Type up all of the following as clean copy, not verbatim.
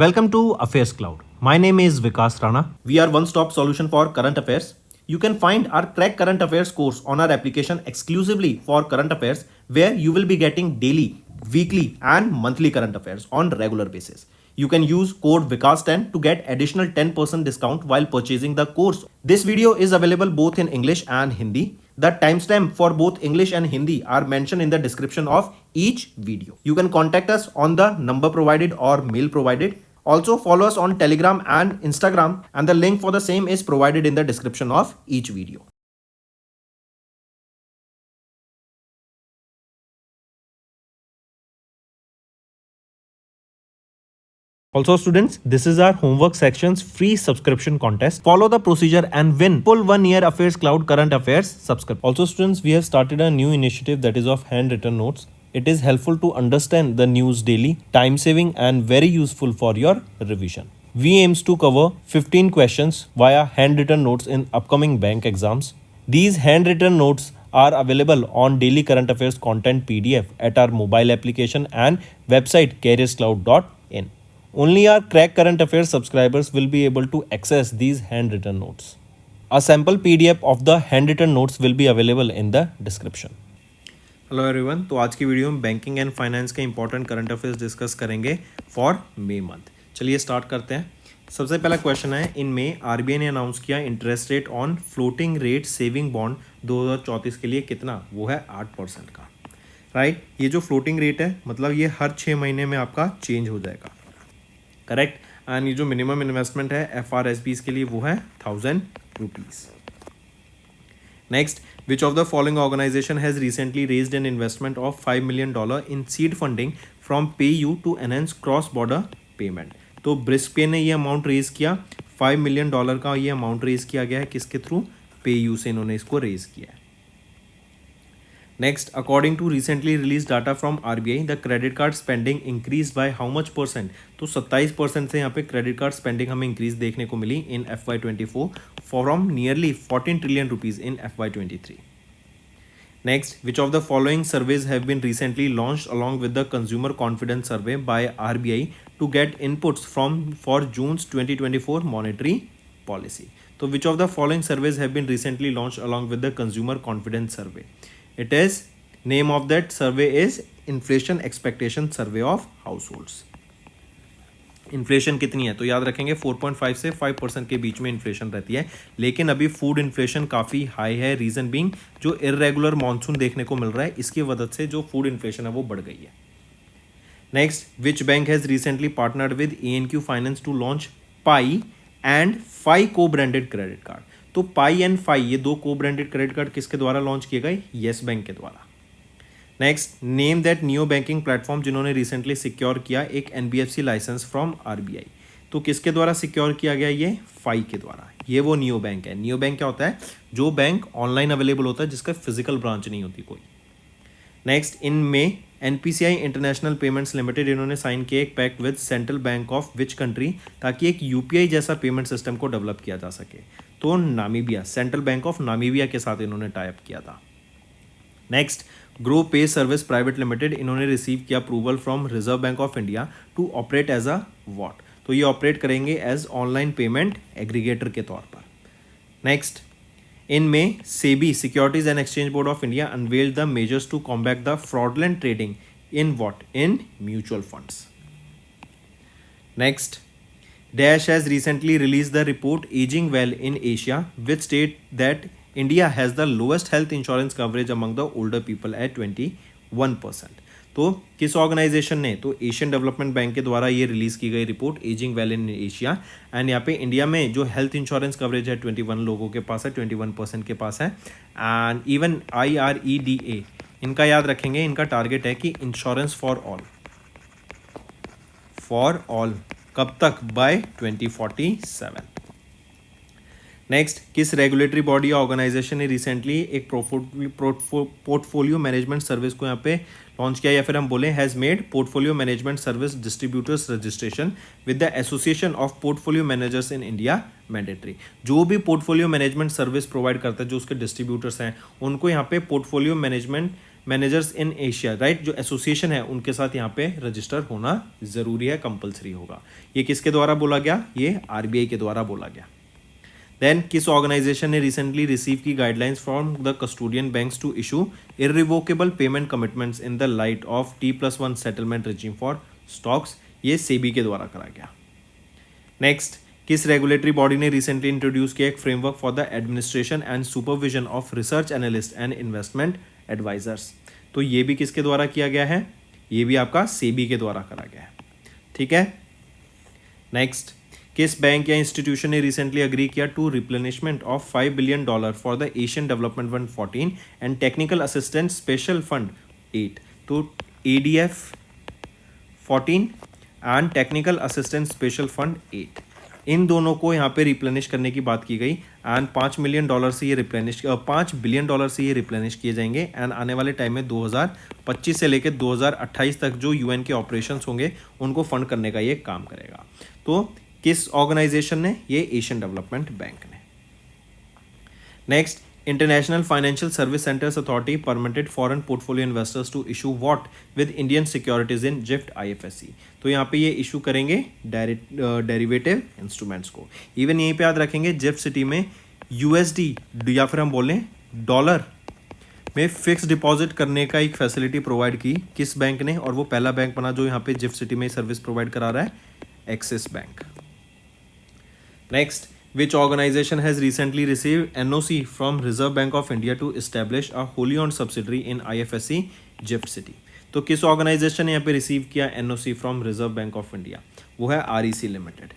Welcome to Affairs Cloud. My name is Vikas Rana. We are one-stop solution for current affairs. You can find our Crack Current Affairs course on our application exclusively for current affairs, where you will be getting daily, weekly and monthly current affairs on regular basis. You can use code VIKAS10 to get additional 10% discount while purchasing the course. This video is available both in English and Hindi. The timestamp for both English and Hindi are mentioned in the description of each video. You can contact us on the number provided or mail provided. Also follow us on Telegram and Instagram, and the link for the same is provided in the description of each video. Also students, this is our homework section's free subscription contest. Follow the procedure and win full 1 year Affairs Cloud Current Affairs subscription. Also students, we have started a new initiative that is of handwritten notes. It is helpful to understand the news daily, time saving and very useful for your revision. We aims to cover 15 questions via handwritten notes in upcoming bank exams. These handwritten notes are available on daily current affairs content PDF at our mobile application and website careerscloud.in. Only our Crack Current Affairs subscribers will be able to access these handwritten notes. A sample PDF of the handwritten notes will be available in the description. Hello everyone, तो आज की video में banking and finance के important current affairs discuss करेंगे for May month. चलिए start करते हैं. सबसे पहला क्वेश्चन है, इन में आरबीआई ने अनाउंस किया interest rate on floating rate saving bond 2034 के लिए कितना, वो है 8% का. राइट, ये जो फ्लोटिंग रेट है मतलब ये हर 6 महीने में आपका चेंज हो जाएगा. करेक्ट. एंड ये जो मिनिमम इन्वेस्टमेंट है FRSBs के लिए वो है 1000 rupees. Next, which of the following organization has recently raised an investment of $5 million in seed funding from PayU to enhance cross-border payment? तो ब्रिस्पे ने ये अमाउंट रेज किया, $5 मिलियन का ये अमाउंट रेज किया गया है. किसके थ्रू? PayU से इन्होंने इसको रेज किया है. Next, according to recently release data from RBI, the credit card spending increase by how much percent? तो 27% से यहाँ पे क्रेडिट कार्ड स्पेंडिंग हमें इंक्रीज देखने को मिली in FY24 from nearly 14 trillion rupees in FY23. Next, which of the following surveys have been recently launched along with the Consumer Confidence Survey by RBI to get inputs for June's 2024 monetary policy? So, which of the following surveys have been recently launched along with the Consumer Confidence Survey? It is, name of that survey is Inflation Expectation Survey of Households. Inflation कितनी है? तो याद रखेंगे 4.5 से 5% के बीच में inflation रहती है, लेकिन अभी फूड इन्फ्लेशन काफ़ी हाई है. रीज़न बीइंग जो इरेगुलर मानसून देखने को मिल रहा है, इसकी वजह से जो फूड इन्फ्लेशन है वो बढ़ गई है. Next, which bank has recently partnered with ANQ finance to launch Pi and Fi को ब्रांडेड क्रेडिट कार्ड? तो पाई एंड फाई ये 2 को ब्रांडेड क्रेडिट कार्ड किसके द्वारा लॉन्च किए गए? येस बैंक के द्वारा. Next, name that neo banking platform जिन्होंने रिसेंटली सिक्योर किया एक NBFC लाइसेंस फ्रॉम RBI. तो किसके द्वारा सिक्योर किया गया? ये फाई के द्वारा. ये वो नियो बैंक है. नियो बैंक क्या होता है? जो बैंक ऑनलाइन अवेलेबल होता है, जिसका फिजिकल ब्रांच नहीं होती कोई. नेक्स्ट, इन में NPCI इंटरनेशनल पेमेंट्स लिमिटेड इन्होंने साइन किया एक pact with central bank of which country, ताकि एक UPI जैसा पेमेंट सिस्टम को डेवलप किया जा सके. तो Namibia, central bank of Namibia के साथ इन्होंने टाई अप किया था. Next, grow pay service private limited इन्होंने रिसीव किया approval from reserve bank of India to operate as a what? तो ये ऑपरेट करेंगे एज ऑनलाइन पेमेंट एग्रीगेटर के तौर पर. नेक्स्ट, इनमें SEBI securities and exchange board of India unveiled the measures to combat the fraudulent trading in what? In mutual funds. Next, Dash has recently released the report Aging Well in Asia, which state that India has the lowest health insurance coverage among the older people at 21%. तो किस organisation ने? तो Asian development bank के द्वारा ये release की गई report ageing well in Asia. And यहाँ पे इंडिया में जो हेल्थ इंश्योरेंस कवरेज है 21 लोगों के पास है, 21% के पास है. एंड इवन IREDA इनका याद रखेंगे, इनका टारगेट है कि इंश्योरेंस फॉर ऑल कब तक? बाय 2047. नेक्स्ट, किस रेगुलेटरी बॉडी या ऑर्गेनाइजेशन ने रिसेंटली एक पोर्टफोलियो मैनेजमेंट सर्विस को यहाँ पे लॉन्च किया, या फिर हम बोले has made portfolio management service distributors registration with the association of portfolio managers in India mandatory? जो भी पोर्टफोलियो मैनेजमेंट सर्विस प्रोवाइड करता है, जो उसके डिस्ट्रीब्यूटर्स हैं, उनको यहाँ पे portfolio management managers in Asia, right, जो एसोसिएशन है उनके साथ यहाँ पे रजिस्टर होना ज़रूरी है, कंपलसरी होगा। ये किसके द्वारा बोला गया? ये आरबीआई के द्वारा बोला गया। देन किस ऑर्गेनाइजेशन ने रिसेंटली रिसीव की guidelines from the custodian banks to issue irrevocable payment commitments in the light of T+1 settlement regime for stocks? ये सेबी के द्वारा करा गया। नेक्स्ट, किस रेगुलेटरी बॉडी ने रिसेंटली इंट्रोड्यूस किया एक framework for the administration and supervision of research analyst and investment advisers? तो ये भी किसके द्वारा किया गया है? ये भी आपका सेबी के द्वारा करा गया है। ठीक है। नेक्स्ट, किस बैंक या इंस्टीट्यूशन ने रिसेंटली अग्री किया to replenishment of $5 billion for the Asian development fund 14 and technical assistance special fund 8? तो ADF 14 and technical assistance special fund 8, इन दोनों को यहाँ पे रिप्लेनिश करने की बात की गई एंड $5 बिलियन से ये रिप्लेनिश किए जाएंगे एंड आने वाले टाइम में 2025 से लेकर 2028 तक जो यूएन के ऑपरेशंस होंगे उनको फंड करने का ये काम करेगा। तो किस ऑर्गेनाइजेशन ने? ये एशियन डेवलपमेंट बैंक ने। Next, international financial services centres authority permitted foreign portfolio investors to issue what with Indian securities in GIFT IFSC? तो यहाँ पे ये इशू करेंगे डेरिवेटिव इंस्ट्रूमेंट्स को। इवन यहीं पे याद रखेंगे जिफ्ट सिटी में USD या फिर हम बोलें डॉलर में फिक्स डिपॉजिट करने का एक फैसिलिटी प्रोवाइड की किस बैंक ने? और वो पहला बैंक बना जो यहाँ पे जिफ्ट सिटी में सर्विस प्रोवाइड करा रहा है, axis bank. Next, which organization has recently received NOC from Reserve Bank of India to establish a wholly owned subsidiary in IFSC GIFT City? तो किस ऑर्गेनाइजेशन ने यहाँ पे रिसीव किया NOC from reserve bank of India? वो है REC limited.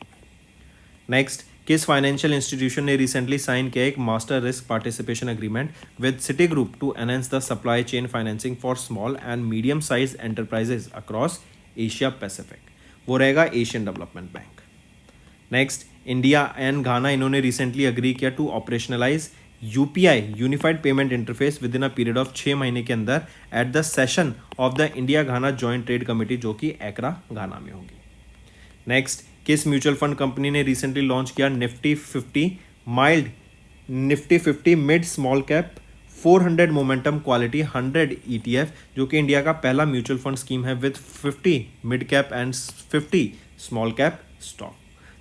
Next, किस financial institution ने रिसेंटली साइन किया एक master risk participation agreement with Citi group to enhance the supply chain financing for small and medium size enterprises across Asia Pacific? वो रहेगा Asian development bank. Next, India and Ghana इन्होंने recently agree किया to operationalize UPI unified payment interface within a period of 6 महीने के अंदर at the session of the India Ghana joint trade committee जो कि एकरा घाना में होगी। नेक्स्ट, किस म्यूचुअल फंड कंपनी ने रिसेंटली लॉन्च किया Nifty 50 mid small cap 400 momentum quality 100 ETF, जो कि इंडिया का पहला म्यूचुअल फंड स्कीम है with 50 mid cap and 50 small cap stock?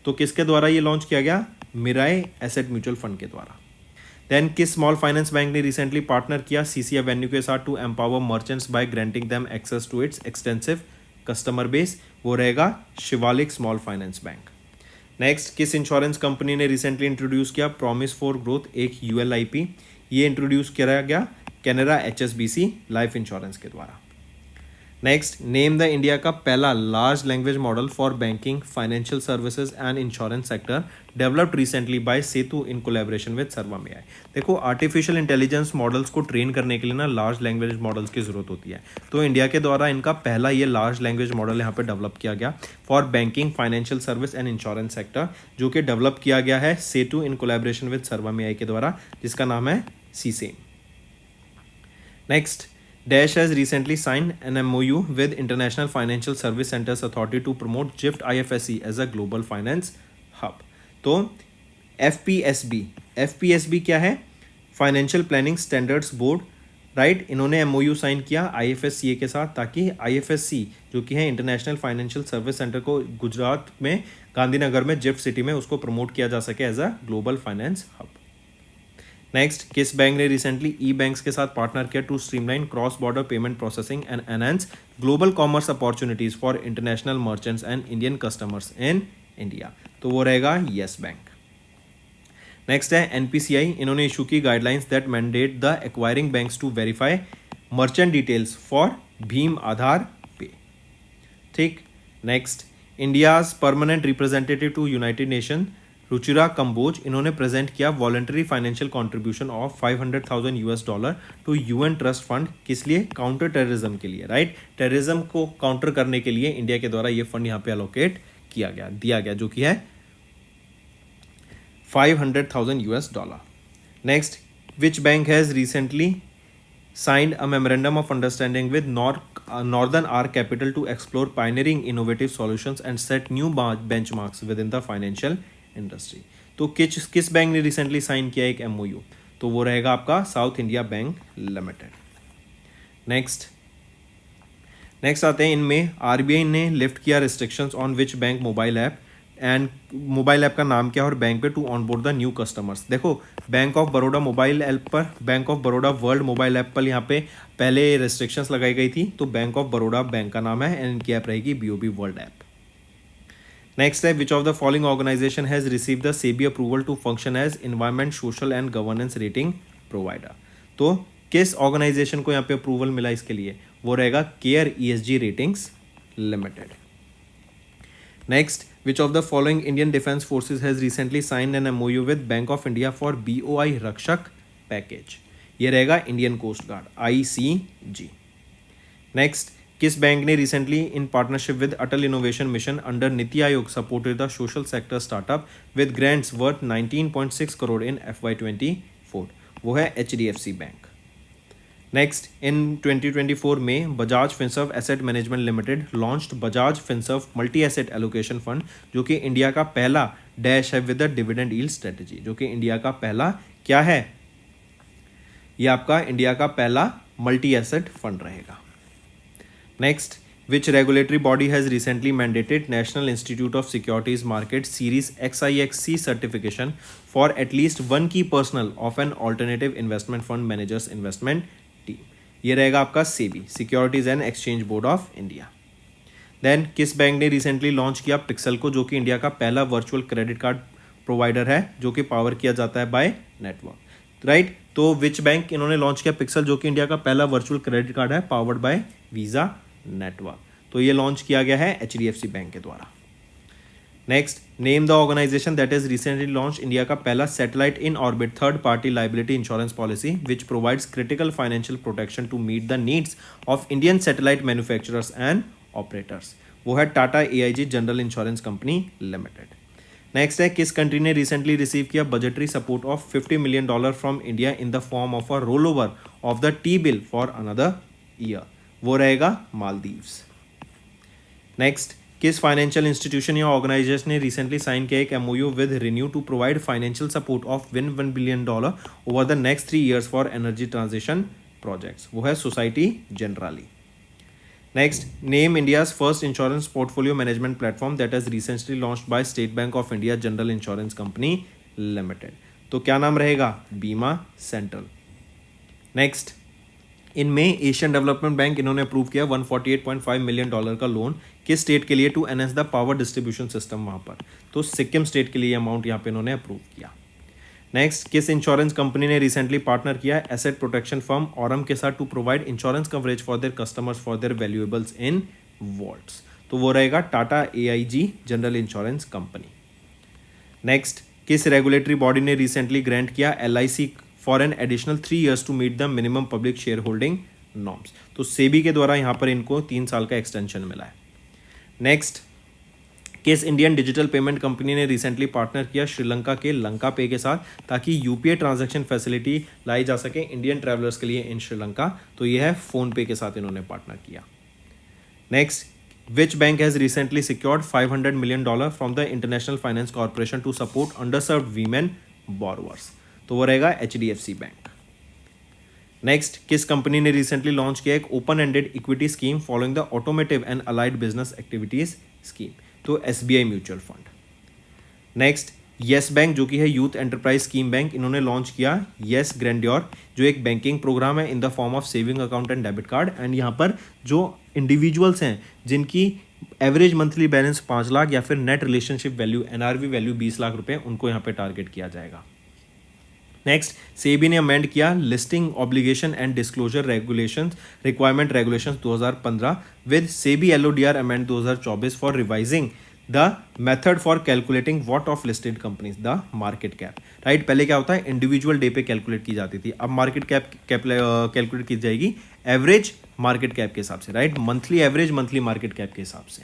तो किसके द्वारा ये लॉन्च किया गया? मिराई एसेट म्यूचुअल फंड के द्वारा। देन किस स्मॉल फाइनेंस बैंक ने रिसेंटली पार्टनर किया CC एवेन्यू के साथ to empower merchants by granting them access to its extensive customer base? वो रहेगा Shivalik small finance bank. Next, किस इंश्योरेंस कंपनी ने रिसेंटली इंट्रोड्यूस किया प्रॉमिस फॉर ग्रोथ एक ULIP? ये इंट्रोड्यूस किया गया कैनरा HSBC लाइफ इंश्योरेंस के द्वारा। नेक्स्ट, नेम द इंडिया का पहला large language model for banking financial services and insurance sector developed recently by Setu in collaboration with Sarvam AI? देखो, आर्टिफिशियल इंटेलिजेंस मॉडल्स को ट्रेन करने के लिए ना लार्ज लैंग्वेज मॉडल्स की जरूरत होती है। तो इंडिया के द्वारा इनका पहला ये लार्ज लैंग्वेज मॉडल यहाँ पे डेवलप किया गया for banking financial service and insurance sector, जो कि डेवलप किया गया है सेतु in collaboration with Sarvam AI के द्वारा, जिसका नाम है CSAM। Next, Dash has recently signed an MOU with International Financial Service Centers Authority to promote GIFT IFSC as a global finance hub. तो FPSB क्या है? Financial planning standards board, right. इन्होंने MOU sign किया IFSCA के साथ ताकि IFSC जो कि है इंटरनेशनल फाइनेंशियल सर्विस सेंटर को गुजरात में गांधीनगर में जिफ्ट सिटी में उसको प्रमोट किया जा सके as a global finance hub. Next, किस बैंक ने रिसेंटली बैंक्स के साथ पार्टनर किया to streamline cross border payment processing and enhance global commerce opportunities for international merchants and Indian customers in India? तो वो रहेगा येस बैंक। नेक्स्ट है NPCI, इन्होंने इशू की guidelines that mandate the acquiring banks to verify merchant details for भीम Aadhaar pay. ठीक। Next, India's permanent representative to United nation Ruchira Kamboj, इन्होंने present किया voluntary financial contribution of $500,000 to UN trust fund. किस लिए? Counter terrorism के लिए, right. Terrorism को counter करने के लिए इंडिया के द्वारा ये फंड यहाँ पे अलोकेट दिया गया जो कि है $500,000। Next, which bank has recently signed a memorandum of understanding with Northern R Capital to explore pioneering innovative solutions and set new benchmarks within the financial industry? तो किस बैंक ने रिसेंटली साइन किया एक MOU? तो वो रहेगा आपका South India bank limited. Next आते हैं इनमें आरबीआई ने लिफ्ट किया restrictions on which bank mobile app, and mobile app का नाम क्या है और बैंक पे to onboard the new customers. देखो Bank of Baroda mobile app पर, Bank of Baroda world mobile app पर यहाँ पे पहले रिस्ट्रिक्शंस लगाई गई थी, तो बैंक ऑफ बड़ौदा बैंक का नाम है एंड इनकी ऐप रहेगी बीओबी वर्ल्ड ऐप। नेक्स्ट है which of the following organisation has receive the SEBI approval to function as environment social and governance rating provider. तो किस ऑर्गेनाइजेशन को यहाँ पे अप्रूवल मिला इसके लिए, वो रहेगा care ESG ratings limited. Next, which of the following Indian defence forces has recently signed an MOU with bank of India for BOI Rakshak package, ये रहेगा Indian coast guard ICG. Next, किस बैंक ने recently in partnership with Atal innovation mission under NITI Aayog supported the social sector startup with grants worth 19.6 crore in FY24, वो है HDFC bank. Next, in 2024 में Bajaj Finserv asset management limited launched Bajaj Finserv multi asset allocation fund, जो कि India का पहला dash है with the dividend yield strategy, जो कि इंडिया का पहला क्या है, ये आपका इंडिया का पहला मल्टी एसेट फंड रहेगा। Next, which regulatory body has recently mandated national institute of securities market series XIXC certification for at least one key personal of an alternative investment fund managers investment team, ये रहेगा आपका SEBI securities and exchange board of India. Then किस bank ने recently launch किया pixel को, जो कि India का पहला वर्चुअल क्रेडिट कार्ड प्रोवाइडर है, जो कि पावर किया जाता है बाय नेटवर्क, राइट। तो विच बैंक इन्होंने लॉन्च किया पिक्सल, जो कि इंडिया का पहला वर्चुअल क्रेडिट कार्ड है पावर्ड बाय वीजा नेटवर्क, तो ये लॉन्च किया गया है HDFC बैंक के द्वारा। Next, name the organisation that is recently launch India का पहला satellite in orbit third party liability insurance policy which provides critical financial protection to meet the needs of Indian satellite manufacturers and operators, वो है Tata AIG general insurance company limited. Next है किस country ने recently receive किया budgetary support of $50 million from India in the form of a roll over of the T bill for another year, वो रहेगा Maldives. Next, किस financial institution या organisation ने recently sign किया एक MOU with ReNew to provide financial support of $1 billion over the next 3 years for energy transition projects, वो है Societe Generale. Next, name India's first insurance portfolio management platform that has recently launched by state bank of India general insurance company limited, तो क्या नाम रहेगा, Bima central. Next, इनमें Asian development bank इन्होंने approve किया $148.5 million का लोन किस state के लिए, to enhance the power distribution system वहाँ पर, तो सिक्किम स्टेट के लिए अमाउंट यहाँ पे इन्होंने अप्रूव किया। नेक्स्ट, किस इंश्योरेंस कंपनी ने रिसेंटली पार्टनर किया एसेट प्रोटेक्शन फर्म ऑरम के साथ to provide insurance coverage for their customers for their valuables in vaults, तो वो रहेगा Tata AIG general insurance company. Next, किस रेगुलेटरी बॉडी ने रिसेंटली ग्रांट किया LIC for an additional 3 years to meet the minimum public share holding norms, तो सेबी के द्वारा यहाँ पर इनको 3 साल का एक्सटेंशन मिला है। नेक्स्ट, किस इंडियन डिजिटल पेमेंट कंपनी ने रिसेंटली पार्टनर किया श्रीलंका के लंका पे के साथ ताकि UPI ट्रांजैक्शन फैसिलिटी लाई जा सके इंडियन ट्रैवलर्स के लिए इन श्रीलंका, तो ये है फोन पे के साथ इन्होंने पार्टनर किया। Next, which bank has recently secured $500 million from the international finance corporation to support underserved women borrowers, तो वो रहेगा HDFC बैंक। नेक्स्ट, किस कंपनी ने रिसेंटली लॉन्च किया एक open ended equity scheme following the automotive and allied business activities scheme, तो SBI mutual fund. Next, yes bank जो कि है यूथ एंटरप्राइज स्कीम बैंक, इन्होंने लॉन्च किया येस ग्रैंड्योर, जो एक बैंकिंग प्रोग्राम है इन the form of saving account and debit card, and यहाँ पर जो इंडिविजुअल्स हैं जिनकी एवरेज मंथली बैलेंस 5 लाख या फिर net relationship value NRV value 20 lakh रुपए, उनको यहाँ पे टारगेट किया जाएगा। नेक्स्ट, सेबी ने अमेंड किया listing obligation and disclosure regulations requirement regulations 2015 with SEBI LODR amend 2024 for revising the method for calculating what of listed companies the market cap, right. पहले क्या होता है, इंडिविजुअल डे पे कैलकुलेट की जाती थी, अब मार्केट कैप कैलकुलेट की जाएगी एवरेज मार्केट कैप के हिसाब से, right, monthly average monthly market cap के हिसाब से।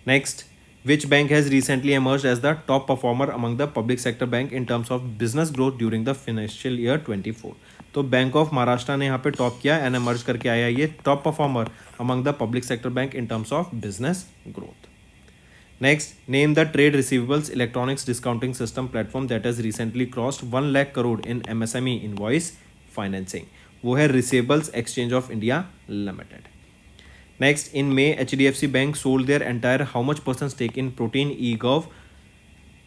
Next, which bank has recently emerged as the top performer among the public sector bank in terms of business growth during the financial year 24, तो bank of Maharashtra ने यहाँ पे top किया and emerge करके आया ये top performer among the public sector bank in terms of business growth. Next, name the trade receivables electronics discounting system platform that has recently crossed 1 lakh crore in MSME invoice financing, वो है receivables exchange of India limited. Next, in May HDFC bank sold their entire how much percent stake in Protean e-gov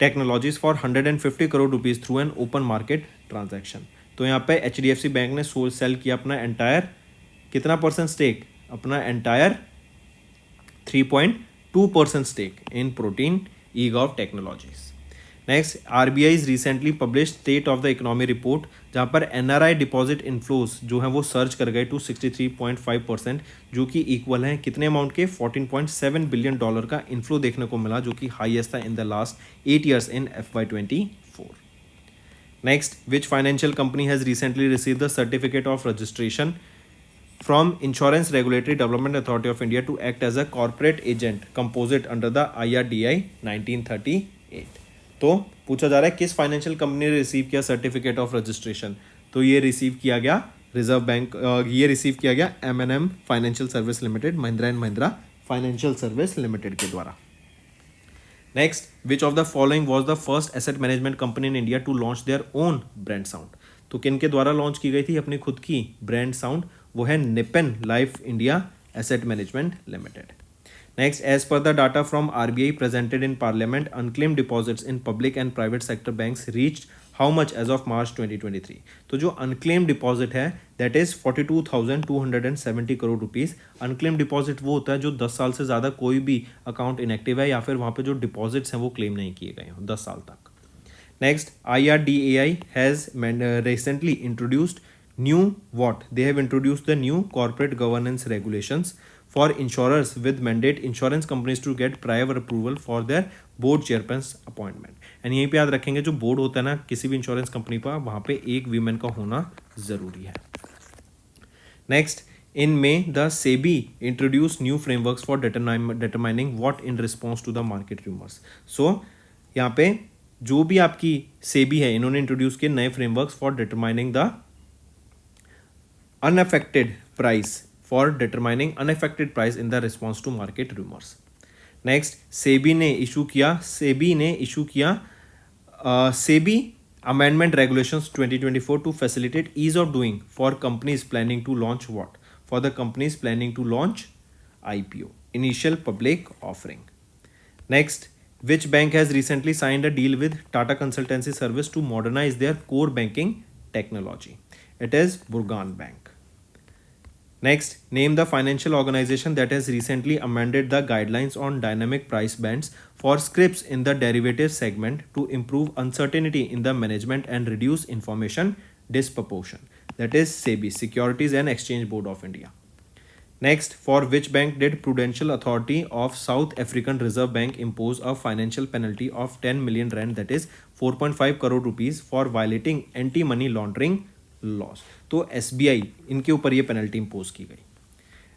technologies for 150 crore rupees through an open market transaction. तो यहाँ पे HDFC bank ने cell किया अपना entire कितना percent stake, अपना entire 3.2% stake in Protean e-gov technologies. Next, RBI is recently publish state of the economy report, जहाँ पर NRI डिपॉजिट इनफ्लोज जो है वो सर्च कर गए टू 63.5%, जो कि इक्वल है कितने अमाउंट के, $14.7 बिलियन का इनफ्लो देखने को मिला, जो कि हाईएस्ट था in the last 8 years in FY24। Next, which financial company has recently receive the certificate of registration from Insurance Regulatory Development Authority of India to act as a corporate agent composite under the IRDI 1938। तो पूछा जा रहा है किस financial company ने receive किया certificate of registration, तो ये रिसीव किया गया रिजर्व बैंक, ये रिसीव किया गया M&M financial service limited, Mahindra and Mahindra financial service limited के द्वारा। Next, which of the following was the first asset management company in India to launch their own brand sound. तो किन के द्वारा लॉन्च की गई थी अपनी खुद की ब्रांड साउंड, वो है Nippon life India asset management limited. Next, as per the data from RBI presented in parliament, unclaimed deposits in public and private sector banks reached how much as of March 2023। तो जो unclaimed deposit है that is 42,270 crore rupees. Unclaimed deposit वो होता है जो 10 साल से ज़्यादा कोई भी अकाउंट इनएक्टिव है या फिर वहाँ पे जो डिपॉजिट्स हैं वो क्लेम नहीं किए गए हों 10 साल तक। Next, IRDAI has recently introduced new what? They have introduced the new corporate governance regulations for insurers with mandate insurance companies to get prior approval for their board chairman's appointment। And यहीं पे याद रखेंगे जो board होता है ना किसी भी इंश्योरेंस कंपनी का, वहाँ पे एक वीमेन का होना ज़रूरी है। Next, in May the SEBI introduced new frameworks for determining what in response to the market rumors। so यहाँ पे जो भी आपकी सेबी है इन्होंने इंट्रोड्यूस किए नए frameworks for determining the unaffected price in the response to market rumours. Next, SEBI ने इशू किया SEBI amendment regulations 2024 to facilitate ease of doing for companies planning to launch what, for the companies planning to launch IPO, initial public offering. Next, which bank has recently signed a deal with Tata Consultancy Service to modernize their core banking technology? It is Burgan Bank. Next, name the financial organization that has recently amended the guidelines on dynamic price bands for scripts in the derivatives segment to improve uncertainty in the management and reduce information disproportion. That is SEBI, Securities and Exchange Board of India. Next, for which bank did Prudential Authority of South African Reserve Bank impose a financial penalty of 10 million rand, that is 4.5 crore rupees for violating anti-money laundering laws? तो SBI इनके ऊपर ये penalty impose की गई।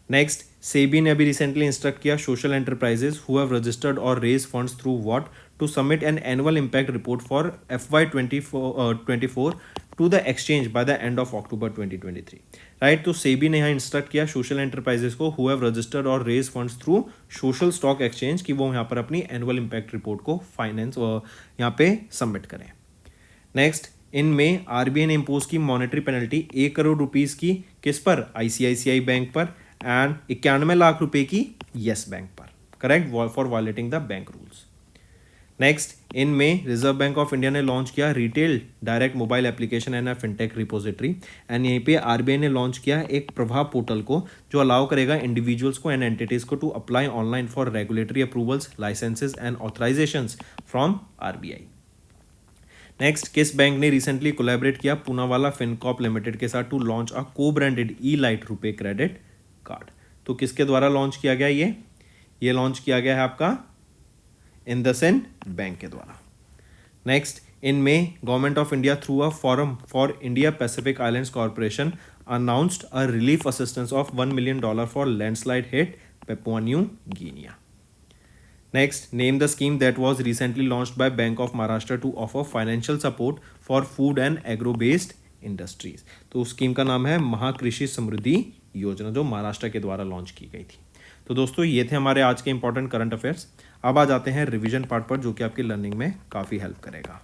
Next, SEBI ने अभी recently instruct किया social enterprises who have registered और raise funds through what to submit an annual impact report for FY24 to the exchange by the end of October 2023। Right, तो सेबी ने यहाँ instruct किया सोशल एंटरप्राइजेस को who have registered और raise funds through social stock exchange कि वो यहाँ पर अपनी एनुअल इम्पैक्ट रिपोर्ट को फाइनेंस यहाँ पे सबमिट करें। नेक्स्ट, इनमें RBI ने इम्पोज की मॉनेटरी पेनल्टी 1 करोड़ रुपीज़ की किस पर, ICICI बैंक पर, एंड 91 लाख रुपए की येस बैंक पर, correct, for violating the bank rules. Next, इन में रिजर्व बैंक ऑफ इंडिया ने लॉन्च किया retail direct mobile application and fintech repository, and यहीं पे RBI ने लॉन्च किया एक प्रभा पोर्टल को जो अलाउ करेगा इंडिविजुअल्स को एंड एंटिटीज को to apply online for regulatory approvals, licenses and authorizations from RBI। Next, किस बैंक ने रिसेंटली कोलैबोरेट किया पूनावाला फिनकॉर्प लिमिटेड के साथ टू लॉन्च अ को ब्रांडेड ई-लाइट रुपे क्रेडिट कार्ड? तो किसके द्वारा लॉन्च किया गया ये लॉन्च किया गया है आपका इंडसइंड बैंक के द्वारा। नेक्स्ट, इन में government of India through a forum for India Pacific islands corporation announced a relief assistance of $1 million for landslide hit Papua New Guinea. Next, name the scheme that was recently launched by Bank of Maharashtra to offer financial support for food and agro-based industries। तो उस scheme का नाम है महाकृषि समृद्धि योजना जो महाराष्ट्र के द्वारा launch की गई थी। तो दोस्तों ये थे हमारे आज के इंपॉर्टेंट करंट अफेयर्स। अब आ जाते हैं रिवीजन पार्ट पर जो कि आपकी लर्निंग में काफ़ी हेल्प करेगा।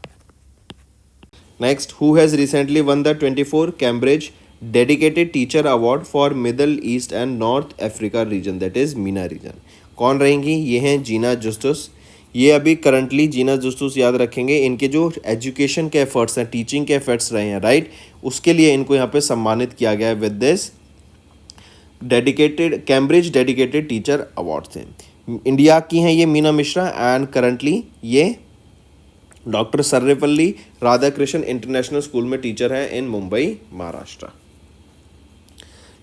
Next, who has recently won the 24 Cambridge dedicated teacher award for Middle East and North Africa region, that is MENA region. कौन रहेंगी? ये हैं जीना जुस्टस। ये अभी करंटली जीना जुस्टस याद रखेंगे, इनके जो एजुकेशन के एफर्ट्स हैं, टीचिंग के एफर्ट्स रहे हैं, राइट, उसके लिए इनको यहाँ पे सम्मानित किया गया है with this dedicated Cambridge dedicated teacher award से। इंडिया की हैं ये मीना मिश्रा एंड करंटली ये doctor Sarvepalli Radhakrishnan international school में टीचर हैं in Mumbai, Maharashtra.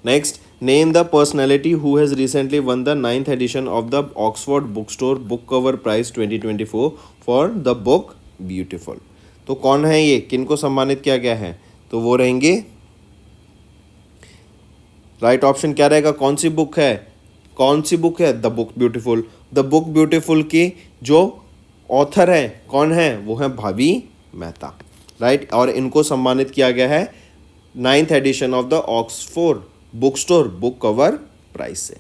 Next, name the personality who has recently won the 9th edition of the Oxford book store book cover prize 2024 for the book beautiful. तो कौन है ये, किनको सम्मानित किया गया है? तो वो रहेंगे, राइट ऑप्शन क्या रहेगा? कौन सी बुक है? कौन सी बुक है? The book beautiful. The book beautiful की जो ऑथर है कौन है? वो है भावी मेहता, राइट। और इनको सम्मानित किया गया है 9th edition of the Oxford book store book cover prize से।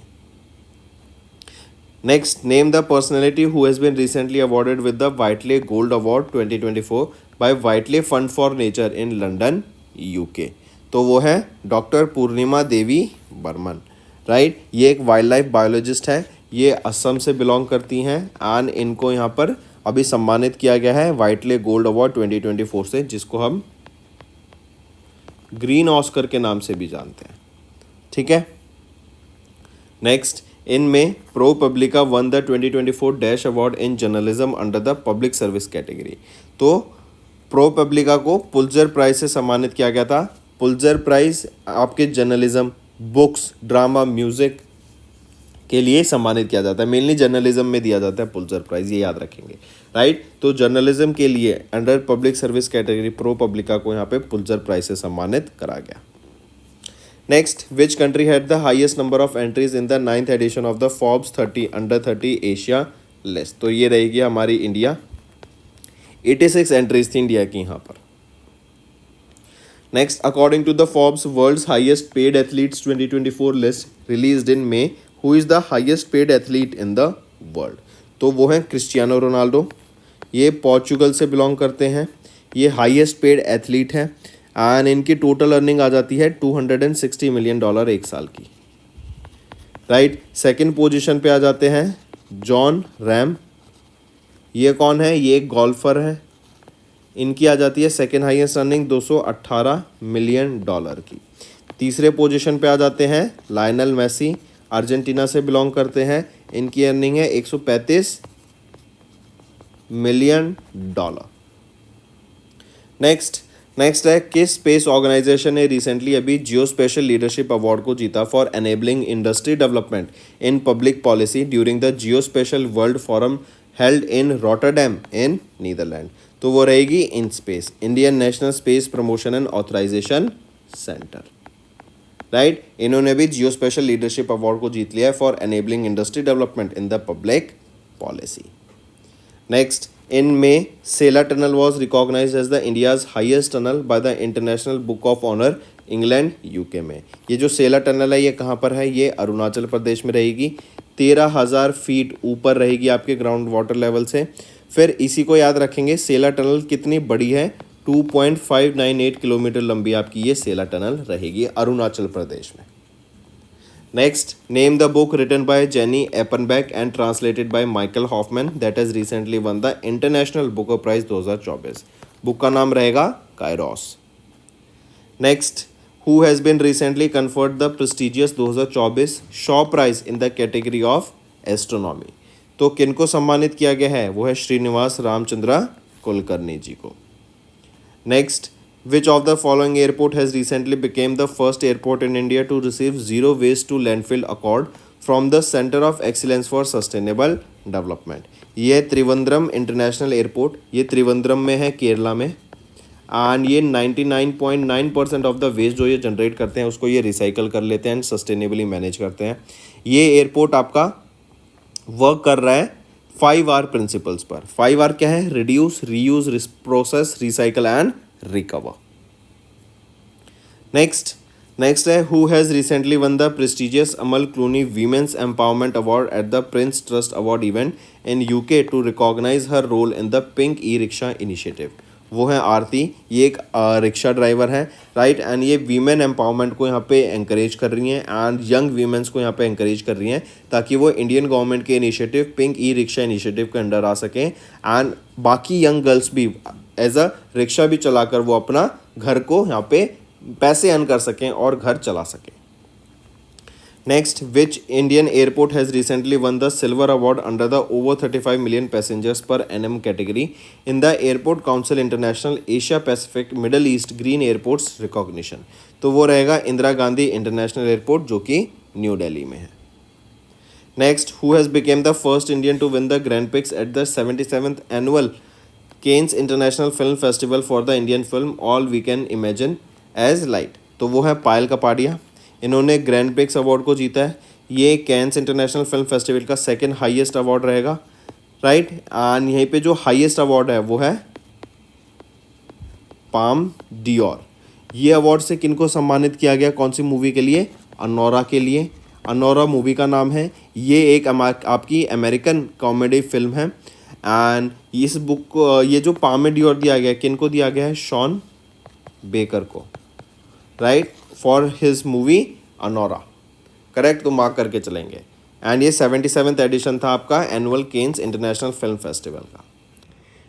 Next, name the personality who has been recently awarded with the Whitley gold award 2024 by Whitley fund for nature in London, UK. तो वो है doctor Purnima Devi Barman, right. ये एक wild life biologist है, ये असम से belong करती हैं एंड इनको यहाँ पर अभी सम्मानित किया गया है व्हाइटले गोल्ड अवार्ड 2024 से, जिसको हम ग्रीन ऑस्कर के नाम से भी जानते हैं, ठीक है। नेक्स्ट, इनमें pro publica won the 2024 dash award in journalism under the public service category. तो प्रो पब्लिका को पुलित्जर प्राइज से सम्मानित किया गया था। पुलित्जर प्राइज आपके जर्नलिज्म, बुक्स, ड्रामा, म्यूजिक के लिए सम्मानित किया जाता है, मेनली जर्नलिज्म में दिया जाता है पुलित्जर प्राइज, ये याद रखेंगे, राइट। तो जर्नलिज्म के लिए under public service category pro publica को यहाँ पे पुलित्जर प्राइज से सम्मानित करा गया। Next, which country had the highest number of entries in the 9th edition of the Forbes 30 under 30 Asia list. तो ये रहेगी हमारी इंडिया, 86 एंट्रीज थी इंडिया की यहाँ पर। Next, according to the Forbes world's highest paid athletes 2024 list released in May, who is the highest paid athlete in the world. तो वो हैं क्रिस्टियानो रोनाल्डो, ये पोर्चुगल से बिलोंग करते हैं, ये हाईएस्ट पेड एथलीट हैं एंड इनकी टोटल अर्निंग आ जाती है $260 मिलियन एक साल की, राइट। सेकंड पोजीशन पे आ जाते हैं जॉन रैम, ये कौन है? ये एक गोल्फर है, इनकी आ जाती है सेकंड हाईएस्ट अर्निंग $218 मिलियन की। तीसरे पोजीशन पे आ जाते हैं लायनल मेसी, अर्जेंटीना से बिलोंग करते हैं, इनकी अर्निंग है $135 मिलियन। नेक्स्ट है किस स्पेस ऑर्गेनाइजेशन ने रिसेंटली अभी जियो स्पेशल लीडरशिप अवार्ड को जीता for enabling industry development in public policy during the geospatial world forum held in Rotterdam in Netherland. तो वो रहेगी IN space, Indian national space promotion and authorisation centre, right. इन्होंने भी जियो special leadership award को जीत लिया है for enabling industry development in the public policy. Next, इन में Sela tunnel was recognise as the India's highest tunnel by the international book of honour England, UK में। ये जो सेला टनल है ये कहाँ पर है? ये अरुणाचल प्रदेश में रहेगी, 13,000 फीट ऊपर रहेगी आपके ग्राउंड वाटर लेवल से। फिर इसी को याद रखेंगे, सेला टनल कितनी बड़ी है? 2.598 किलोमीटर लंबी आपकी ये सेला टनल रहेगी अरुणाचल प्रदेश में। Next, name the book written by Jenny Erpenbeck and translated by Michael Hofmann that has recently won the international Booker prize 2024। Book का नाम रहेगा Kairos. Next, who has been recently conferred the prestigious 2024 Shaw prize in the category of astronomy. तो किनको सम्मानित किया गया है? वो है श्रीनिवास रामचंद्र कुलकर्णी जी को। Next, which of the following airport has recently became the first airport in India to receive zero waste to landfill accord from the Center of Excellence for Sustainable Development? ये त्रिवेंद्रम इंटरनेशनल एयरपोर्ट, ये त्रिवेंद्रम में है केरला में, and ये 99.9% of the waste जो ये generate करते हैं उसको ये रिसाइकल कर लेते हैं एंड सस्टेनेबली मैनेज करते हैं। ये एयरपोर्ट आपका वर्क कर रहा है 5R प्रिंसिपल्स पर। 5R क्या है? Reduce, reuse, process, recycle and recover. Next है who has recently won the prestigious Amal Clooney women's empowerment award at the prince trust award event in UK to recognise her role in the pink E rickshaw initiative. वो है आरती। ये एक rickshaw driver है, right. And ये women empowerment को यहाँ पे encourage कर रही हैं एंड यंग वीमेंस को यहाँ पे एंकरेज कर रही हैं ताकि वो इंडियन गवर्नमेंट के initiative pink E rickshaw initiative के अंडर आ सकें एंड बाकी यंग गर्ल्स भी एज अ रिक्शा भी चलाकर वो अपना घर को यहाँ पे पैसे अर्न कर सकें और घर चला सकें। Next, which Indian airport has recently won the silver award under the over 35 million passengers per annum category in the Airport Council International Asia Pacific Middle East Green Airports Recognition? तो वो रहेगा Indira Gandhi international airport जो कि new Delhi में है। Next, who has become the first Indian to win the Grand Prix at the 77th annual Cannes International Film Festival for the Indian film All We Can Imagine as Light? तो वो है पायल कपाड़िया। इन्होंने grand prix award को जीता है। ये cans international film festival का second highest award रहेगा, राइट। एंड यहीं पे जो हाईएस्ट अवार्ड है वो है पाम डियोर। ये अवार्ड से किनको सम्मानित किया गया, कौन सी मूवी के लिए? अनोरा के लिए। अनोरा मूवी का नाम है। ये एक आपकी अमेरिकन कॉमेडी फिल्म है एंड इस बुक को ये जो पाम डियोर दिया गया किनको दिया गया है? शॉन बेकर को, right, for his movie Anora. Correct, तो मार्क करके चलेंगे। एंड ये 77th एडिशन था आपका annual Cannes international film festival का।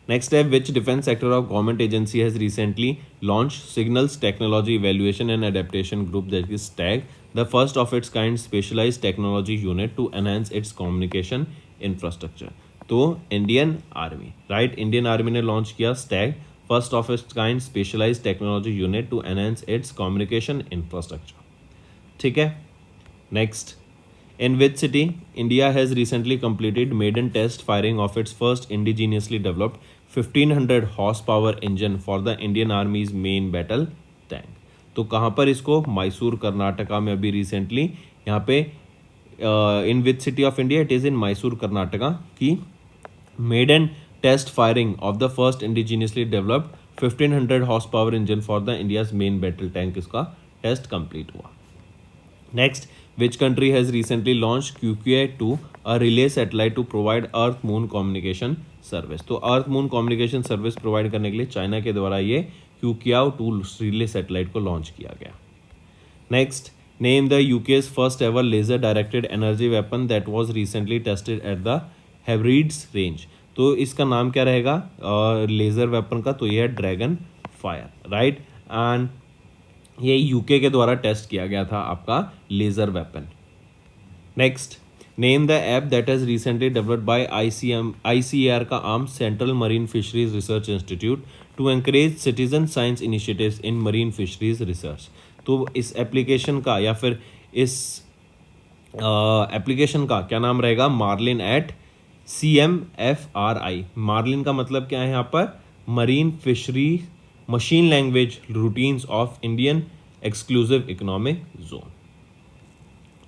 Next step, which defense sector of government agency has recently launched Signals Technology Evaluation and Adaptation Group, that is STAG, the first of its kind specialized technology unit to enhance its communication infrastructure? तो Indian army, right, Indian army ने launch किया STAG, first of its kind specialised technology unit to enhance its communication infrastructure. ठीक है। Next, in which city India has recently completed maiden test firing of its first indigenously developed 1500 horse power engine for the Indian army's main battle tank? तो कहाँ पर इसको? मैसूर कर्नाटका में अभी recently यहाँ पे in which city of India? It is in Mysore Karnataka की maiden test firing of the first indigenously developed 1500 horse power engine for the India's main battle tank, इसका टेस्ट कंप्लीट हुआ। Next, which country has recently launch QQI-2, a relay satellite to provide earth moon communication service? तो earth moon communication service provide करने के लिए China के द्वारा ये QQI-2 relay satellite को लॉन्च किया गया। Next, name the UK's first ever laser directed energy weapon that was recently tested at the Hebrides range? तो इसका नाम क्या रहेगा लेज़र वेपन का? तो ये है ड्रैगन फायर, राइट। एंड ये यूके के द्वारा टेस्ट किया गया था आपका laser weapon. Next, name the app that has recently developed by ICAR का arm central marine fisheries research institute to encourage citizen science initiatives in marine fisheries research? तो इस एप्लीकेशन का या फिर इस एप्लीकेशन का क्या नाम रहेगा? Marlin eight CMFRI। मार्लिन का मतलब क्या है यहाँ पर? Marine fishery machine language routines of Indian exclusive economic zone.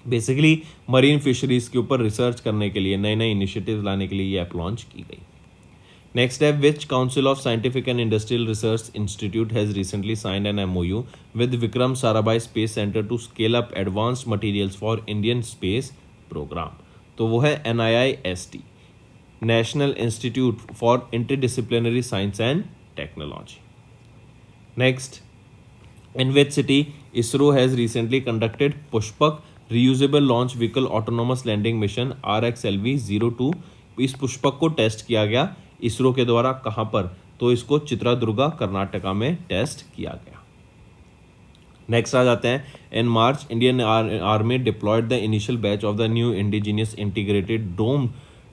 Basically marine fisheries के ऊपर रिसर्च करने के लिए, नए नए इनिशिएटिव्स लाने के लिए ये ऐप लॉन्च की गई। नेक्स्ट है, which council of scientific and industrial research institute has recently signed an MOU with Vikram Sarabhai space centre to scale up advanced materials for Indian space programme? तो वो है NIIST, national institute for interdisciplinary science and technology. Next, in which city ISRO has recently conducted Pushpak reusable launch vehicle autonomous landing mission RXLV-02? इस पुष्पक को test किया गया इसरो के द्वारा, कहाँ पर? तो इसको चित्रदुर्गा कर्नाटका में टेस्ट किया गया। नेक्स्ट आ जाते हैं, in March Indian army deployed the initial batch of the new indigenous integrated dome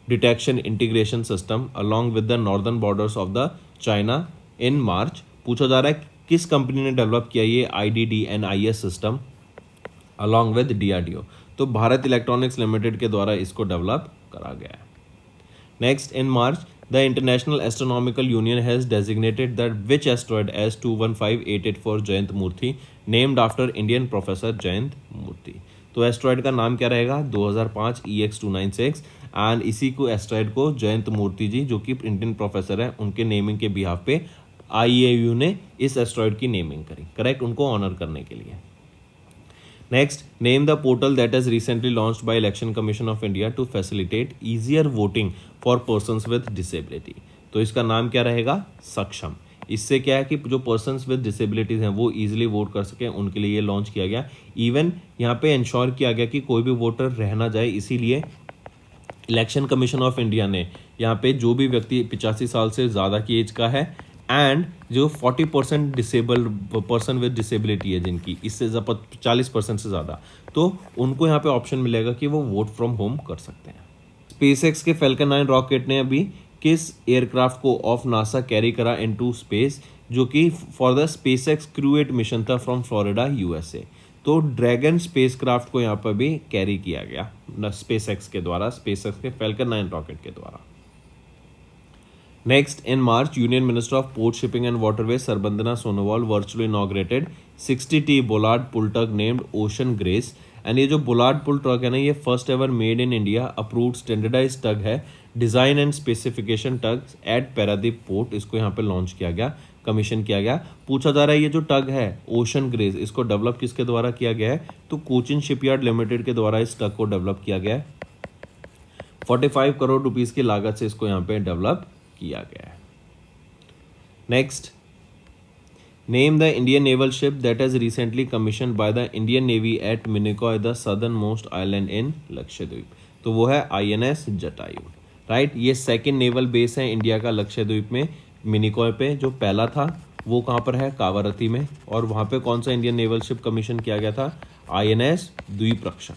detection integration system along with the northern borders of the China in March. पूछा जा रहा है किस कंपनी ने डेवलप किया ये IDDNIS system along with DRDO? तो Bharat electronics limited के द्वारा इसको डेवलप करा गया है। Next, in March the international astronomical union has designated that which asteroid as 215884 Jayant Murthy named after Indian professor Jayant Murthy? तो एस्ट्रॉयड का नाम क्या रहेगा? 2005 EX296 एंड इसी को एस्ट्रॉयड को जयंत मूर्ति जी जो कि इंडियन प्रोफेसर है उनके नेमिंग के बिहाफ पे IAU ने इस एस्ट्रॉयड की नेमिंग करी, करेक्ट, उनको ऑनर करने के लिए। Next, name the portal that has recently launched by election commission of India to facilitate easier voting for persons with disability? तो इसका नाम क्या रहेगा? सक्षम। इससे क्या है कि जो पर्सन्स विद डिसेबिलिटीज़ हैं वो ईजिली वोट कर सकें, उनके लिए ये लॉन्च किया गया। इवन यहाँ पे इंश्योर किया गया कि कोई भी वोटर रह ना जाए, इसीलिए इलेक्शन कमीशन ऑफ इंडिया ने यहाँ पे जो भी व्यक्ति 85 साल से ज़्यादा की एज का है एंड जो 40% डिसेबल पर्सन विद डिसेबिलिटी है जिनकी, इससे 40% से ज़्यादा, तो उनको यहाँ पे ऑप्शन मिलेगा कि वो वोट फ्रॉम होम कर सकते हैं। स्पेसएक्स के फैल्कन 9 रॉकेट ने अभी किस एयरक्राफ्ट को ऑफ नासा कैरी करा इनटू स्पेस, जो कि for the SpaceX crew 8 mission था फ्रॉम फ्लोरिडा यूएसए। तो ड्रैगन स्पेसक्राफ्ट को यहाँ पर भी कैरी किया गया स्पेसएक्स के द्वारा, स्पेसएक्स के फैल्कन 9 रॉकेट के द्वारा। Next, in March union minister of port shipping and waterways Sarbananda Sonowal virtually inaugurated 60T bollard pull tug named ocean grace. And ये जो बोलार्ड पुल टग है ना, ये first ever made in India approved standardise tug है, design and specification tugs at Paradip port. इसको यहाँ पे launch किया गया, कमीशन किया गया। पूछा जा रहा है ये जो टग है ओशन ग्रेस, इसको डेवलप किसके द्वारा किया गया है, तो कोचिन शिपयार्ड लिमिटेड के द्वारा इस टग को डेवलप किया गया है। 45 करोड़ रुपीस की लागत से इसको यहाँ पे डेवलप किया गया है। Next, name the Indian naval ship that has recently commission by the Indian navy at Minicoy the southernmost island in Lakshadweep. तो वो है INS जटायु, राइट। ये सेकंड नेवल बेस है इंडिया का लक्षद्वीप में, मिनिकॉय पे। जो पहला था वो कहाँ पर है, कावारती में। और वहाँ पे कौन सा इंडियन नेवल शिप कमीशन किया गया था, INS Dweep Rakshak,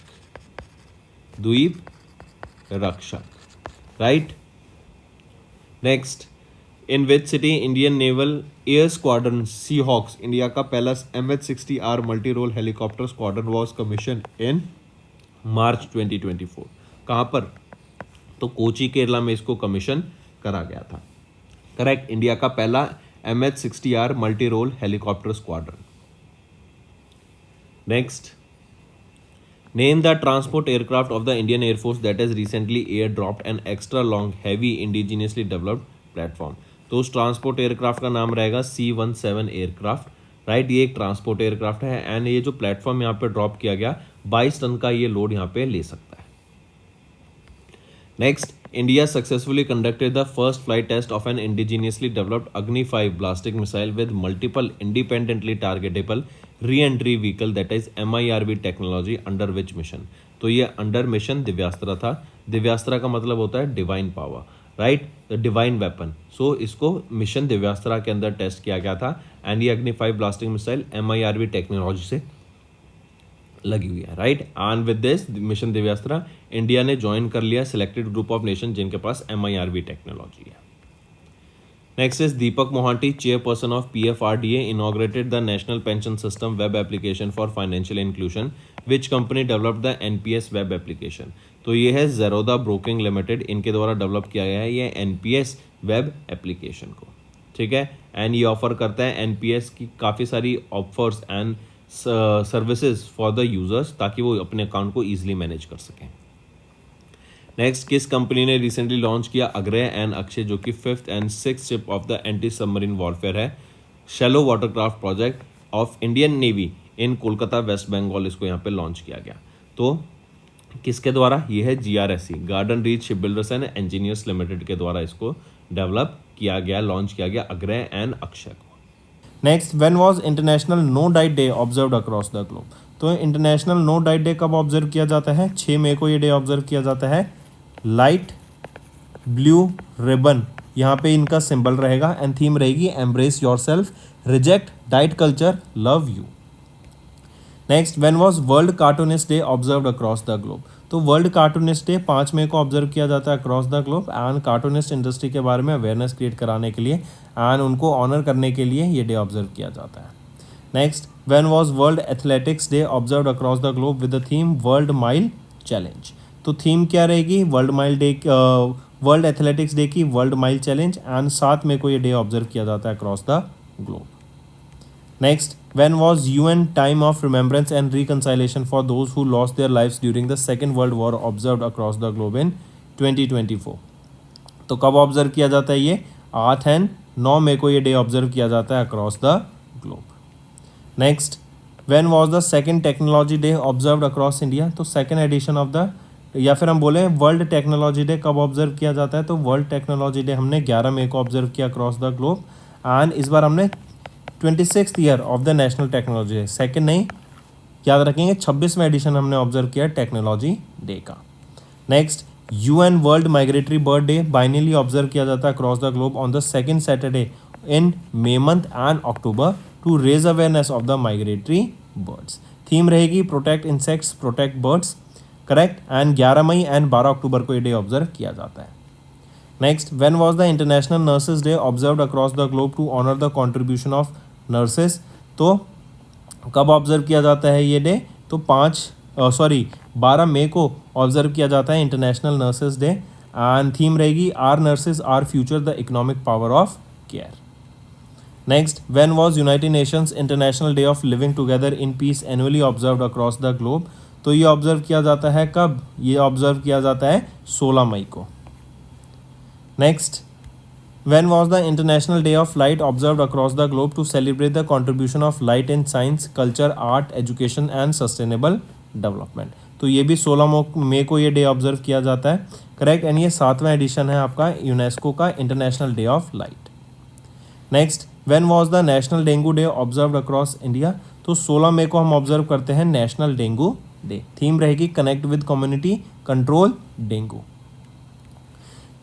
right. Next, in which city Indian naval air squadron sea hawks, India का पहला MH-60R multi role helicopter squadron was commission in March 2024। कहाँ पर, तो कोची केरला में इसको कमीशन करा गया था, करेक्ट। इंडिया का पहला MH-60R multi role helicopter squadron. Next, name the transport aircraft of the Indian air force that has recently air dropped an extra long heavy indigenously developed platform. तो उस ट्रांसपोर्ट एयरक्राफ्ट का नाम रहेगा C-17 एयरक्राफ्ट, राइट। ये एक transport aircraft है and ये जो प्लेटफॉर्म यहाँ पे ड्रॉप किया गया 22 टन का ये लोड यहाँ पे ले सकता है। Next, India successfully conducted the first flight test of an indigenously developed Agni 5 ballistic missile with multiple independently targetable re entry vehicle that is MIRV technology under which mission. तो ये अंडर मिशन दिव्यास्त्रा था। दिव्यास्त्रा का मतलब होता है divine power, right, the divine weapon. So इसको mission दिव्यास्त्रा के अंदर टेस्ट किया गया था एंड ये अग्नि 5 ब्लास्टिंग मिसाइल MIRV टेक्नोलॉजी से लगी हुई है, right. And with this mission Divyastra India ने ज्वाइन कर लिया सिलेक्टेड ग्रुप ऑफ नेशन जिनके पास MIRV टेक्नोलॉजी है। Next is Deepak Mohanty, chairperson of PFRDA, inaugurated the national pension system web application for financial inclusion. Which company developed the NPS web application. तो ये है ज़ेरोदा broking limited, इनके द्वारा डेवलप किया गया है ये NPS वेब एप्लीकेशन को, ठीक है। एंड ये ऑफर करता है NPS की काफ़ी सारी offers and services for the users ताकि वो अपने अकाउंट को ईजिली मैनेज कर सकें। नेक्स्ट, किस कंपनी ने रिसेंटली लॉन्च किया अग्रय एंड अक्षय, जो कि 5th and 6th ship of the anti submarine warfare है, shallow watercraft project of Indian navy in Kolkata West Bengal. इसको यहाँ पे लॉन्च किया गया। तो किसके द्वारा, ये है GRSE, garden reach ship builders and engineers limited के द्वारा इसको डेवलप किया गया, लॉन्च किया गया अग्रय एंड अक्षय को। Next, when was international no diet day observed across the globe. तो इंटरनेशनल नो डाइट डे कब ऑब्जर्व किया जाता है, 6 मई को ये डे ऑब्जर्व किया जाता है। लाइट ब्लू रिबन यहाँ पे इनका सिंबल रहेगा एंड थीम रहेगी embrace yourself, reject diet culture, love you. Next, when was world cartoonist day observed across the globe. तो वर्ल्ड कार्टूनिस्ट डे 5 मई को ऑब्जर्व किया जाता है across the globe and cartoonist industry के बारे में अवेयरनेस क्रिएट कराने के लिए एंड उनको ऑनर करने के लिए ये डे ऑब्जर्व किया जाता है। Next, when was world athletics day observed across the globe with the theme world mile challenge. तो थीम क्या रहेगी, वर्ल्ड एथलेटिक्स डे की वर्ल्ड माइल चैलेंज एंड 7 मई को ये डे ऑब्जर्व किया जाता है across the globe. Next, when was UN time of remembrance and reconciliation for those who lost their lives during the Second World War observed across the globe in 2024। तो कब observe किया जाता है ये, 8 and 9 मई को ये डे ऑब्जर्व किया जाता है across the globe. Next, when was the second technology day observed across India. तो सेकेंड एडिशन ऑफ द, या फिर हम बोले वर्ल्ड टेक्नोलॉजी डे कब ऑब्जर्व किया जाता है, तो वर्ल्ड टेक्नोलॉजी डे हमने 11 मई को ऑब्जर्व किया अक्रॉस द ग्लोब एंड इस बार हमने 26th year of the national technology day, second नहीं याद रखेंगे, 26वां एडिशन हमने ऑब्जर्व किया टेक्नोलॉजी डे का। Next, UN world migratory bird day biannually observe किया जाता है across the globe on the second Saturday in May month and October to raise awareness of the migratory birds. Theme रहेगी protect insects protect birds, correct. And 11 मई and 12 अक्टूबर को ये day observe किया जाता है। Next, when was the international nurses day observed across the globe to honour the contribution of nurses. तो कब ऑब्जर्व किया जाता है ये डे? तो 12 मई को ऑब्जर्व किया जाता है international nurses day and theme रहेगी our nurses our future the economic power of care. Next, when was united nations international day of living together in peace annually observed across the globe. तो ये observe किया जाता है कब? ये observe किया जाता है 16 मई को। Next, when was the international day of light observed across the globe to celebrate the contribution of light in science culture art education and sustainable development। तो ये भी 16 मई को ये डे ऑब्जर्व किया जाता है, करेक्ट। एंड ये 7वां एडिशन है आपका यूनेस्को का international day of light. Next, when was the national dengue day observed across India. तो 16 मई को हम ऑब्जर्व करते हैं नेशनल डेंगू डे, थीम रहेगी connect with community control dengue.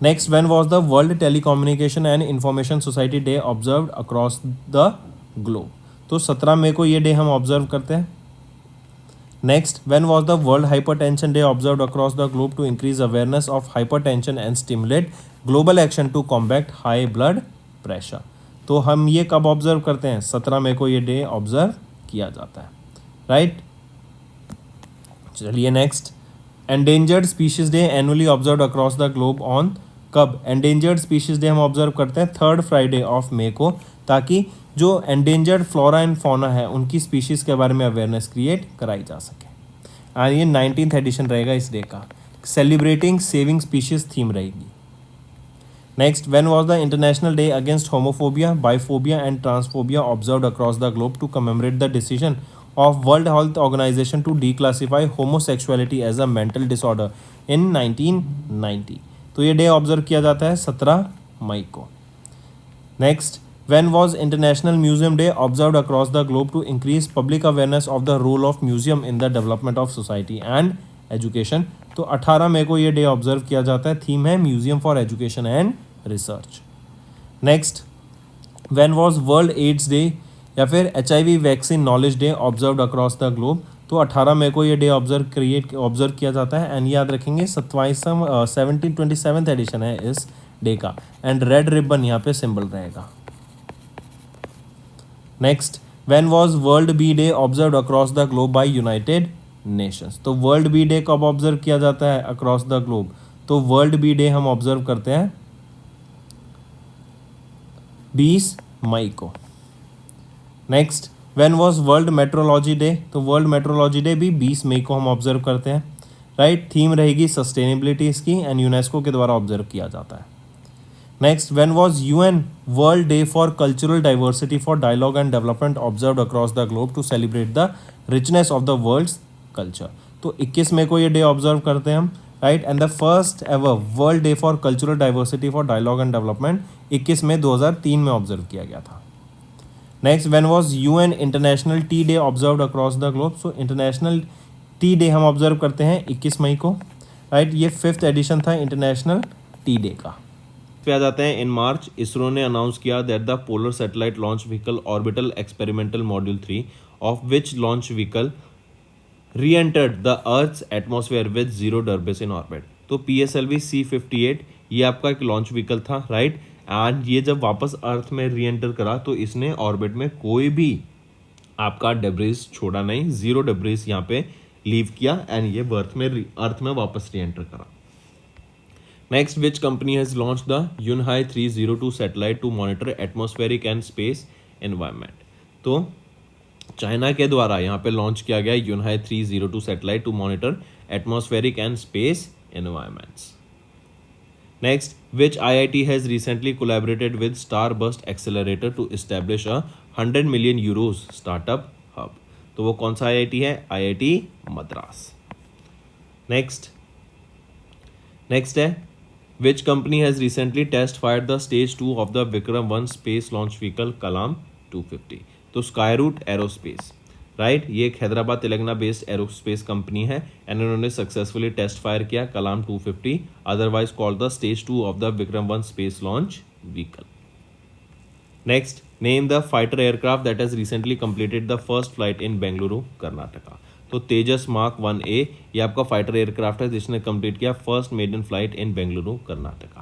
Next, when was the world telecommunication and information society day observed across the globe. तो 17 मई को ये day हम ऑब्जर्व करते हैं। Next, when was the world hypertension day observed across the globe to increase awareness of hypertension and stimulate global action to combat high blood pressure. तो हम ये कब ऑब्जर्व करते हैं? 17 मई को ये डे ऑब्जर्व किया जाता है, राइट। चलिए next, endangered species day annually observed across the globe on कब? एंडेंजर्ड स्पीशीज डे हम ऑब्जर्व करते हैं 3rd फ्राइडे ऑफ मई को, ताकि जो एंडेंजर्ड फ्लोरा एंड फौना है उनकी स्पीशीज़ के बारे में अवेयरनेस क्रिएट कराई जा सके। एंड ये 19th एडिशन रहेगा इस डे का, सेलिब्रेटिंग सेविंग स्पीशीज थीम रहेगी। Next, when was the international day against homophobia biphobia and transphobia observed across the globe to commemorate the decision of World Health Organization to declassify homosexuality as a mental disorder in 1990। तो ये day observe किया जाता है 17 मई को। Next, when was International Museum Day observed across the globe to increase public awareness of the role of museum in the development of society and education। तो 18 मई को ये day observe किया जाता है, थीम है museum for education and research. Next, when was World AIDS Day या फिर HIV vaccine knowledge day observed across the globe. तो 18 मई को ये डे ऑब्जर्व किया जाता है एंड याद रखेंगे 27th एडिशन है इस डे का एंड रेड रिबन यहाँ पे सिंबल रहेगा। Next, when was world bee day observed across the globe by United Nations. तो वर्ल्ड बी डे कब ऑब्जर्व किया जाता है अक्रॉस द ग्लोब? तो वर्ल्ड बी डे हम ऑब्जर्व करते हैं 20 मई को। Next, when was world metrology day. तो वर्ल्ड मेट्रोलॉजी डे भी 20 मई को हम ऑब्जर्व करते हैं, राइट। थीम रहेगी सस्टेनेबिलिटी इसकी एंड यूनेस्को के द्वारा ऑब्जर्व किया जाता है। Next, when was UN world day for cultural diversity for dialogue and development observed across the globe to celebrate the richness of the world's culture. तो 21 मई को ये डे ऑब्जर्व करते हैं हम, right. And the first ever world day for cultural diversity for dialogue and development 21 मई 2003 में observe किया गया था। Next, when was UN international tea day observed across the globe. So international tea day हम observe करते हैं 21 मई को, right. ये 5th एडिशन था इंटरनेशनल टी डे का। पे आ जाते हैं इन मार्च इसरो ने अनाउंस किया that the polar satellite launch vehicle orbital experimental module 3 of which launch vehicle re entered the earth's atmosphere with zero debris in orbit. तो PSLV C58 ये आपका एक लॉन्च व्हीकल था, राइट। एंड ये जब वापस अर्थ में री एंटर करा तो इसने ऑर्बिट में कोई भी आपका डेब्रिस छोड़ा नहीं, जीरो डेब्रिस यहाँ पे लीव किया एंड ये अर्थ में वापस री एंटर करा। Next, which company has launch the Yunhai 302 satellite to monitor atmospheric and space environment. तो चाइना के द्वारा यहाँ पे लॉन्च किया गया Yunhai 302 satellite to monitor atmospheric and space environments. Next, which IIT has recently collaborated with Starburst Accelerator to establish a 100 million euros startup hub? तो वो कौन सा IIT है? IIT मद्रास। नेक्स्ट है Which company has recently test fired the stage 2 of the Vikram 1 space launch vehicle Kalam 250? तो Skyroot Aerospace, right ये एक Hyderabad Telangana based aerospace company है एंड उन्होंने सक्सेसफुली टेस्ट फायर किया कलाम 250, otherwise called the stage 2 of the Vikram 1 space launch vehicle. Next, name the fighter aircraft that has recently completed the first flight in Bengaluru Karnataka. तो तेजस mark 1A ये आपका fighter aircraft है जिसने complete किया first maiden flight in Bengaluru Karnataka.